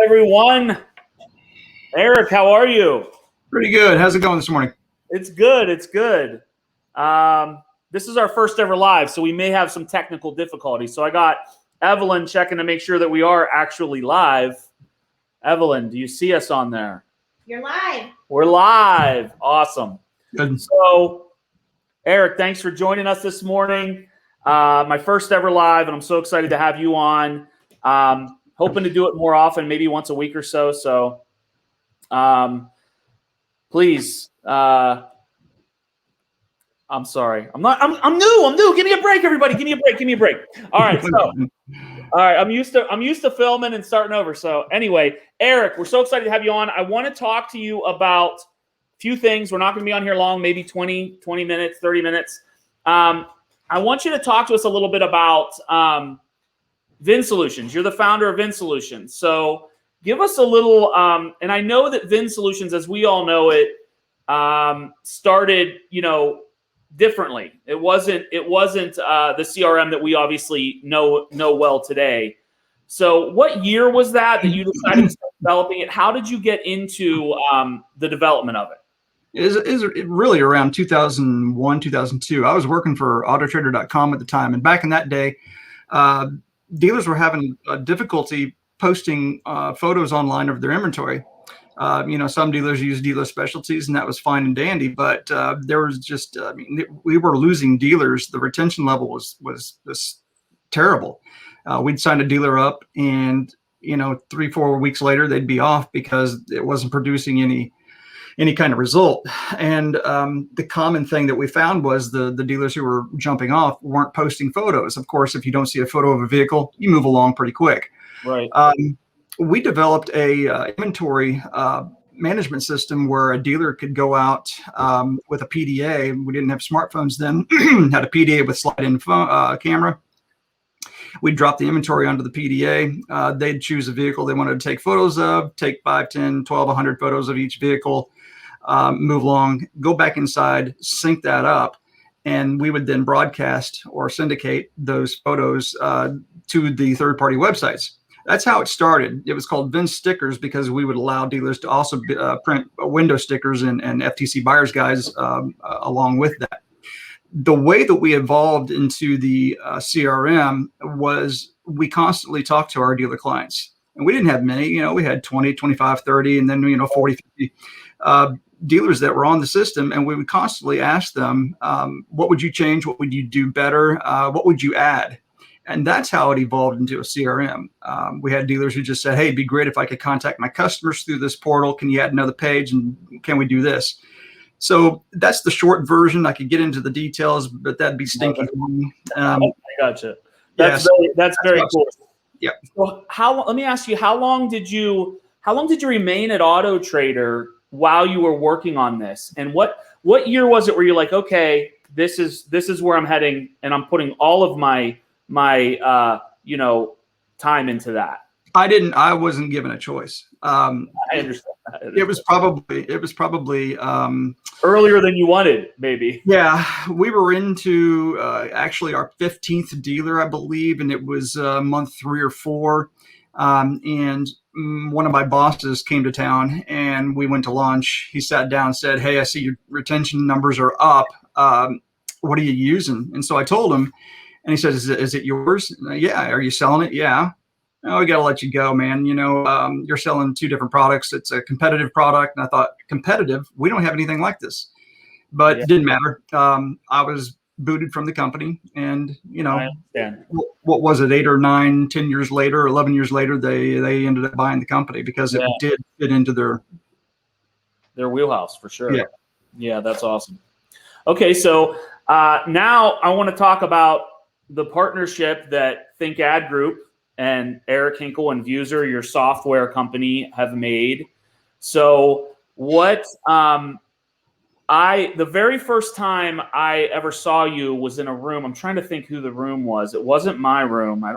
everyone. Eric, how are you? Pretty good. How's it going this morning? It's good. It's good. This is our first ever live, so we may have some technical difficulties. So I got Evelyn checking to make sure that we are actually live. Evelyn, do you see us on there? You're live. We're live. Awesome. Good. So, Eric, thanks for joining us this morning. My first ever live, and I'm so excited to have you on. Hoping to do it more often, maybe once a week or so. So, please. I'm sorry. I'm new. Give me a break, everybody. Give me a break. All right. So, all right. I'm used to filming and starting over. So anyway, Eric, we're so excited to have you on. I want to talk to you about a few things. We're not going to be on here long, maybe 20 minutes, 30 minutes. I want you to talk to us a little bit about VinSolutions. You're the founder of VinSolutions. So give us a little, and I know that VinSolutions, as we all know it, started, differently. It wasn't the CRM that we obviously know well today. So what year was that you decided to start developing it? How did you get into the development of it? It is really around 2001, 2002. I was working for Autotrader.com at the time. And back in that day, dealers were having difficulty posting photos online of their inventory. Some dealers use dealer specialties, and that was fine and dandy. But there was just, we were losing dealers. The retention level was terrible. We'd sign a dealer up, and 3-4 weeks later, they'd be off because it wasn't producing any kind of result. And the common thing that we found was the dealers who were jumping off weren't posting photos. Of course, if you don't see a photo of a vehicle, you move along pretty quick. Right. We developed a inventory management system where a dealer could go out with a PDA. We didn't have smartphones then. Had a PDA with slide-in camera. We'd drop the inventory onto the PDA. They'd choose a vehicle they wanted to take photos of, take 5, 10, 12, 100 photos of each vehicle, move along, go back inside, sync that up, and we would then broadcast or syndicate those photos to the third-party websites. That's how it started. It was called Vin Stickers because we would allow dealers to also print window stickers and FTC buyer's guides along with that. The way that we evolved into the CRM was we constantly talked to our dealer clients. And we didn't have many, we had 20, 25, 30, and then, 40, 50 dealers that were on the system. And we would constantly ask them, what would you change? What would you do better? What would you add? And that's how it evolved into a CRM. We had dealers who just said, hey, it'd be great if I could contact my customers through this portal. Can you add another page? And can we do this? So that's the short version. I could get into the details, but that'd be stinky. I gotcha. That's very cool. Yeah. So let me ask you, how long did you remain at AutoTrader while you were working on this? And what year was it where you're like, okay, this is where I'm heading, and I'm putting all of my time into that? I wasn't given a choice. I understand. It was probably earlier than you wanted, maybe. Yeah, we were into actually our 15th dealer, I believe, and it was month 3 or 4. And one of my bosses came to town, and we went to lunch. He sat down and said, "Hey, I see your retention numbers are up. What are you using?" And so I told him, and he said, "Is it yours?" "Yeah." "Are you selling it?" "Yeah." "Oh, we got to let you go, man. You're selling 2 different products. It's a competitive product." And I thought, competitive? We don't have anything like this. But It didn't matter. I was booted from the company, and I understand. What was it, 8 or 9, 10 years later, 11 years later, they ended up buying the company because it did fit into their wheelhouse for sure. Yeah, that's awesome. Okay, so now I want to talk about the partnership that ThinkAd Group and Eric Hinkle and Vuser, your software company, have made. So what the very first time I ever saw you was in a room. I'm trying to think who the room was. It wasn't my room. I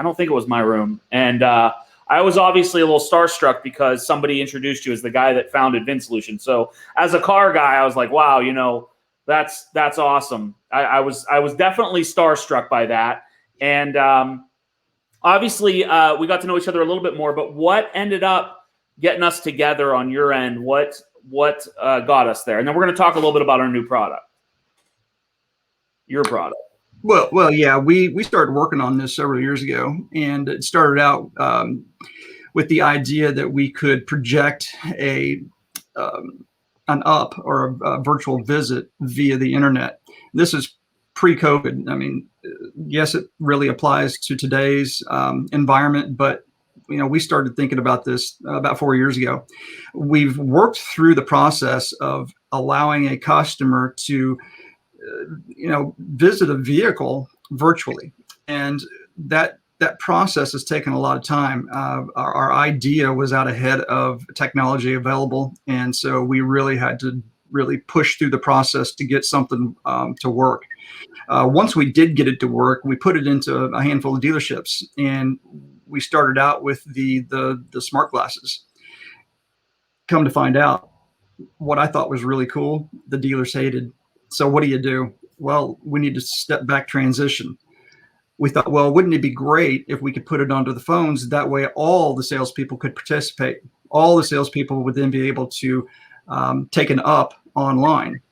don't think it was my room. And I was obviously a little starstruck because somebody introduced you as the guy that founded VinSolutions. So as a car guy, I was like, wow, that's awesome. I was definitely starstruck by that. And obviously we got to know each other a little bit more, but what ended up getting us together on your end? What got us there? And then we're going to talk a little bit about our new product, your product. Well, yeah, we started working on this several years ago, and it started out with the idea that we could project an up or a virtual visit via the internet. This is pre-COVID. I mean, yes, it really applies to today's environment, but we started thinking about this about 4 years ago. We've worked through the process of allowing a customer to visit a vehicle virtually, and that process has taken a lot of time. Our idea was out ahead of technology available, and so we really had to push through the process to get something to work. Once we did get it to work, we put it into a handful of dealerships, and we started out with the smart glasses. Come to find out, what I thought was really cool, the dealers hated. So what do? Well, we need to step back, transition. We thought, well, wouldn't it be great if we could put it onto the phones? That way, all the salespeople could participate. All the salespeople would then be able to take an up online.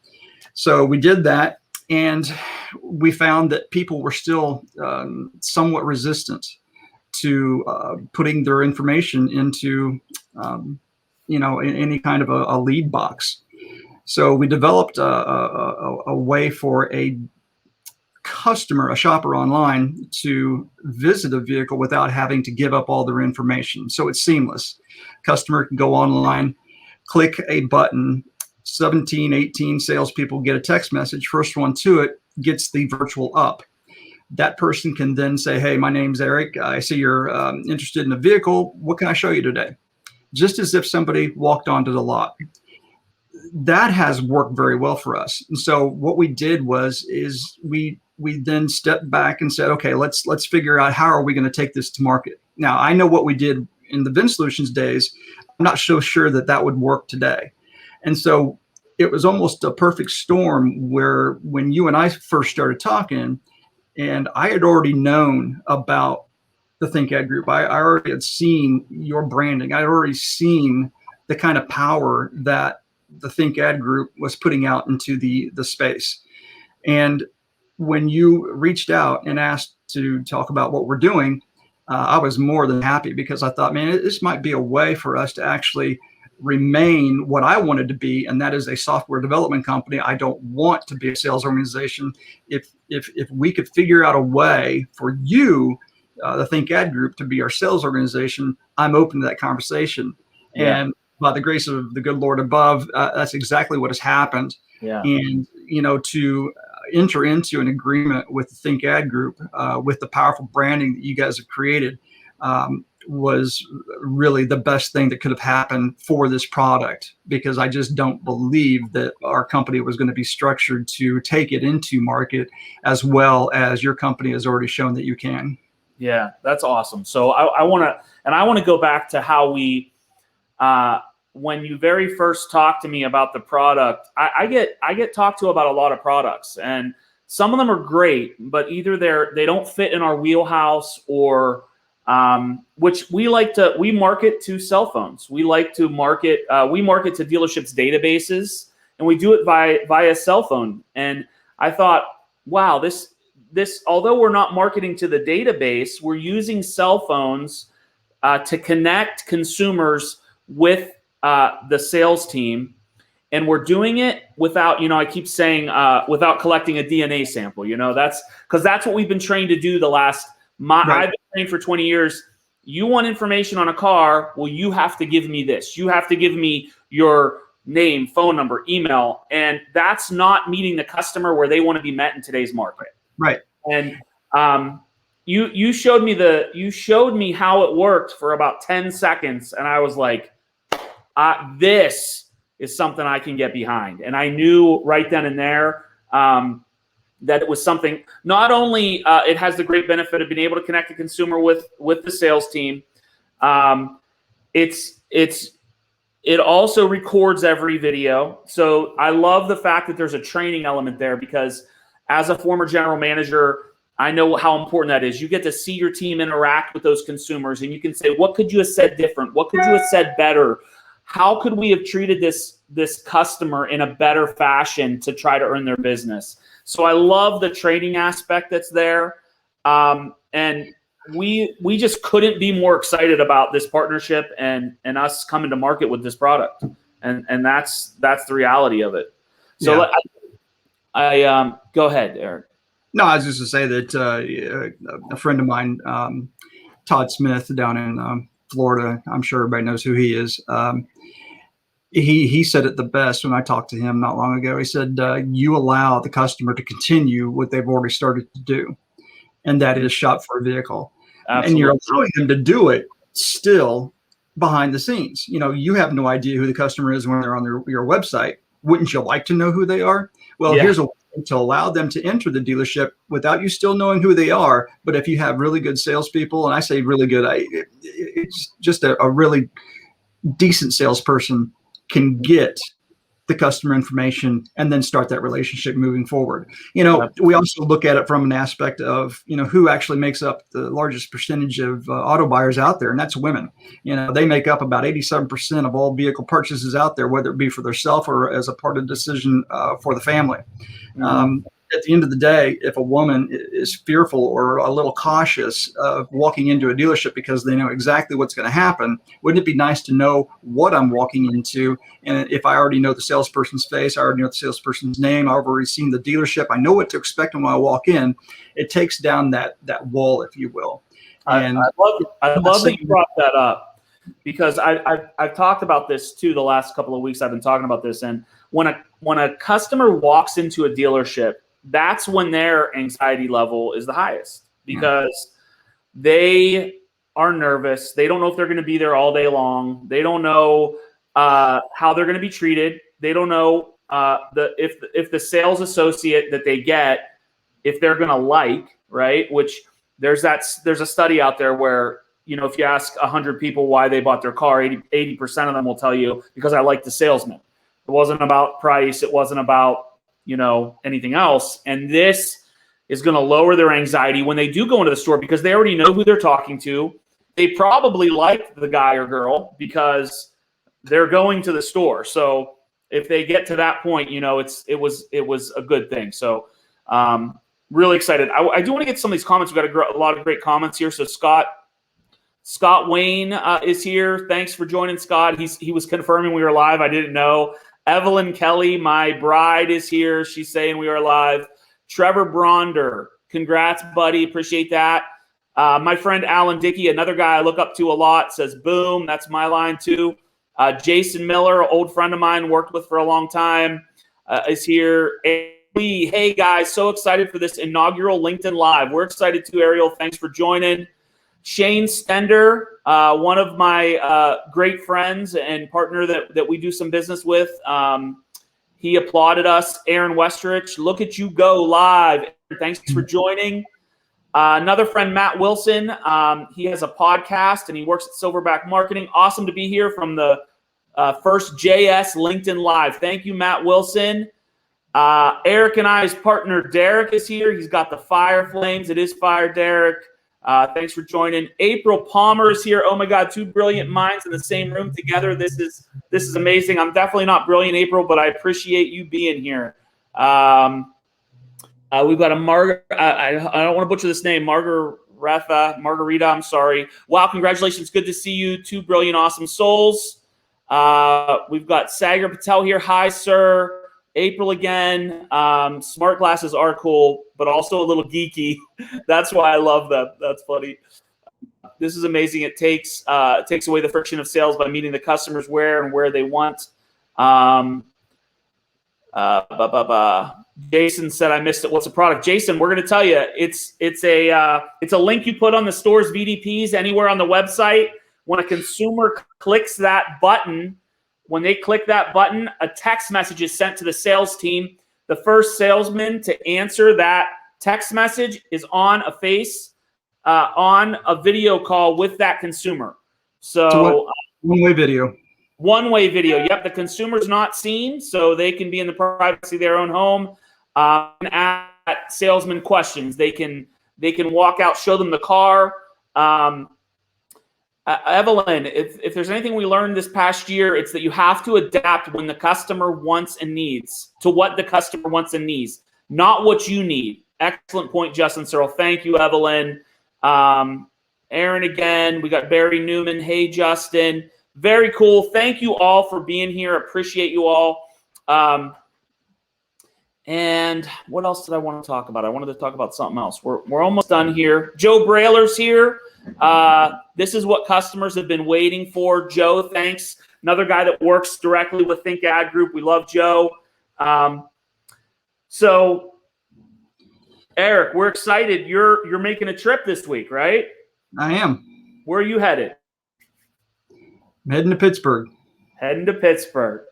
So we did that, and we found that people were still somewhat resistant to putting their information into, in any kind of a lead box. So we developed a way for a customer, a shopper online, to visit a vehicle without having to give up all their information. So it's seamless. Customer can go online, click a button, 17, 18 salespeople get a text message. First one to it gets the virtual up. That person can then say, hey, my name's Eric. I see you're interested in a vehicle. What can I show you today? Just as if somebody walked onto the lot. That has worked very well for us. And so what we did is we then stepped back and said, okay, let's figure out how are we going to take this to market. Now, I know what we did in the VinSolutions days. I'm not so sure that would work today. And so it was almost a perfect storm where when you and I first started talking, and I had already known about the ThinkAd Group. I already had seen your branding. I had already seen the kind of power that the ThinkAd Group was putting out into the space. And when you reached out and asked to talk about what we're doing, I was more than happy, because I thought, man, this might be a way for us to actually remain what I wanted to be, and that is a software development company. I don't want to be a sales organization. If we could figure out a way for you, the ThinkAd Group, to be our sales organization, I'm open to that conversation. Yeah. And by the grace of the good Lord above, that's exactly what has happened. Yeah. And to enter into an agreement with the ThinkAd Group, with the powerful branding that you guys have created, was really the best thing that could have happened for this product, because I just don't believe that our company was going to be structured to take it into market as well as your company has already shown that you can. Yeah, that's awesome. So I want to go back to how we, when you very first talked to me about the product, I get talked to about a lot of products, and some of them are great, but either they don't fit in our wheelhouse, or which we market to cell phones. We like to market, we market to dealerships' databases, and we do it via cell phone. And I thought, wow, this, although we're not marketing to the database, we're using cell phones to connect consumers with the sales team. And we're doing it without, I keep saying, without collecting a DNA sample. That's because that's what we've been trained to do the last. Right. I've been trained for 20 years. You want information on a car? Well, you have to give me this. You have to give me your name, phone number, email, and that's not meeting the customer where they want to be met in today's market. Right. And you showed me how it worked for about 10 seconds, and I was like, this is something I can get behind. And I knew right then and there that it was something. Not only it has the great benefit of being able to connect the consumer with the sales team. It also records every video. So I love the fact that there's a training element there, because as a former general manager, I know how important that is. You get to see your team interact with those consumers, and you can say, what could you have said different? What could you have said better? How could we have treated this customer in a better fashion to try to earn their business? So I love the training aspect that's there. And we just couldn't be more excited about this partnership and us coming to market with this product. And that's the reality of it. So Yeah. I go ahead, Eric. No, I was just to say that a friend of mine, Todd Smith down in Florida, I'm sure everybody knows who he is. He said it the best when I talked to him not long ago. He said, you allow the customer to continue what they've already started to do, and that is shop for a vehicle. Absolutely. And you're allowing them to do it still behind the scenes. You have no idea who the customer is when they're on your website. Wouldn't you like to know who they are? Well, here's a way to allow them to enter the dealership without you still knowing who they are. But if you have really good salespeople, and I say really good, it's just a really decent salesperson can get the customer information and then start that relationship moving forward. We also look at it from an aspect of, who actually makes up the largest percentage of auto buyers out there, and that's women. They make up about 87% of all vehicle purchases out there, whether it be for themselves or as a part of the decision for the family. Mm-hmm. At the end of the day, if a woman is fearful or a little cautious of walking into a dealership because they know exactly what's going to happen, wouldn't it be nice to know what I'm walking into? And if I already know the salesperson's face, I already know the salesperson's name, I've already seen the dealership, I know what to expect when I walk in. It takes down that wall, if you will. And I love that you brought that up, because I've talked about this too the last couple of weeks. I've been talking about this, and when a customer walks into a dealership, that's when their anxiety level is the highest, because they are nervous. They don't know if they're going to be there all day long. They don't know how they're going to be treated. They don't know if the sales associate that they get, if they're going to like, right? Which there's a study out there where, if you ask 100 people why they bought their car, 80% of them will tell you, because I like the salesman. It wasn't about price. It wasn't about anything else. And this is going to lower their anxiety when they do go into the store, because they already know who they're talking to. They probably like the guy or girl because they're going to the store. So if they get to that point, it was a good thing. So really excited. I do want to get some of these comments. We've got a lot of great comments here. So Scott Wayne is here. Thanks for joining, Scott. He was confirming we were live. I didn't know. Evelyn Kelly, my bride, is here. She's saying we are live. Trevor Bronder, congrats, buddy. Appreciate that. My friend Alan Dickey, another guy I look up to a lot, says boom. That's my line too. Jason Miller, old friend of mine, worked with for a long time, is here. Hey, guys, so excited for this inaugural LinkedIn Live. We're excited too, Ariel. Thanks for joining. Shane Stender, one of my great friends and partner that we do some business with. He applauded us. Aaron Westerich, look at you go live. Thanks for joining. Another friend, Matt Wilson. He has a podcast and he works at Silverback Marketing. Awesome to be here from the first JS LinkedIn Live. Thank you, Matt Wilson. Eric and I's partner, Derek, is here. He's got the Fire Flames. It is Fire, Derek. Thanks for joining. April Palmer is here. Oh my God, two brilliant minds in the same room together. This is amazing. I'm definitely not brilliant, April, but I appreciate you being here. We've got a I don't want to butcher this name, Margarita. I'm sorry. Wow, congratulations. Good to see you. Two brilliant, awesome souls. We've got Sagar Patel here. Hi, sir. April again. Smart glasses are cool, but also a little geeky. That's why I love them. That's funny. This is amazing. It takes away the friction of sales by meeting the customers where they want. Jason said I missed it. What's the product? Jason, we're going to tell you. It's a link you put on the store's VDPs anywhere on the website. When a consumer clicks that button, when they click that button, a text message is sent to the sales team. The first salesman to answer that text message is on a video call with that consumer. So one-way video. One-way video. Yep, the consumer's not seen, so they can be in the privacy of their own home and ask salesman questions. They can They can walk out, show them the car. Evelyn, if there's anything we learned this past year, it's that you have to adapt when the customer wants and needs to what the customer wants and needs, not what you need. Excellent point, Justin Searle. Thank you, Evelyn. Aaron again. We got Barry Newman. Hey, Justin. Very cool. Thank you all for being here. Appreciate you all. And what else did I want to talk about? I wanted to talk about something else. We're almost done here. Joe Brailer's here. This is what customers have been waiting for. Joe, thanks. Another guy that works directly with Think Ad Group. We love Joe. So, Eric, we're excited. You're making a trip this week, right? I am. Where are you headed? I'm heading to Pittsburgh. Heading to Pittsburgh.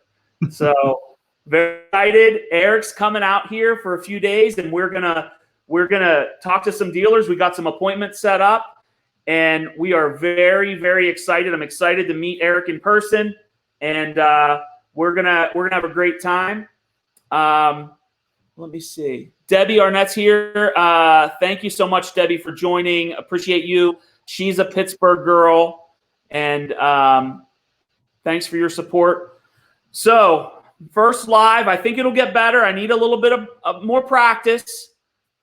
So very excited. Eric's coming out here for a few days, and we're gonna talk to some dealers. We got some appointments set up, and we are very, very excited. I'm excited to meet Eric in person, and we're gonna have a great time. Let me see. Debbie Arnett's here. Thank you so much, Debbie, for joining. Appreciate you. She's a Pittsburgh girl, and thanks for your support. So first live, I think it'll get better. I need a little bit of more practice,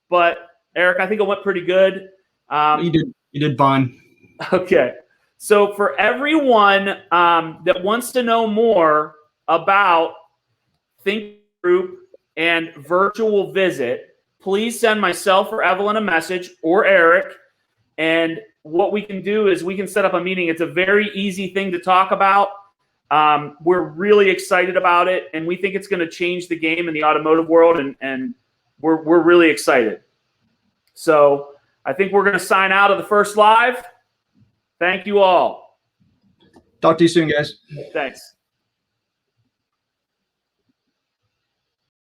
but Eric, I think it went pretty good. You did fine. Okay. So for everyone that wants to know more about Think Group and virtual visit, please send myself or Evelyn a message, or Eric. And what we can do is we can set up a meeting. It's a very easy thing to talk about. We're really excited about it, and we think it's going to change the game in the automotive world, and we're really excited. So I think we're going to sign out of the first live. Thank you all. Talk to you soon, guys. Thanks.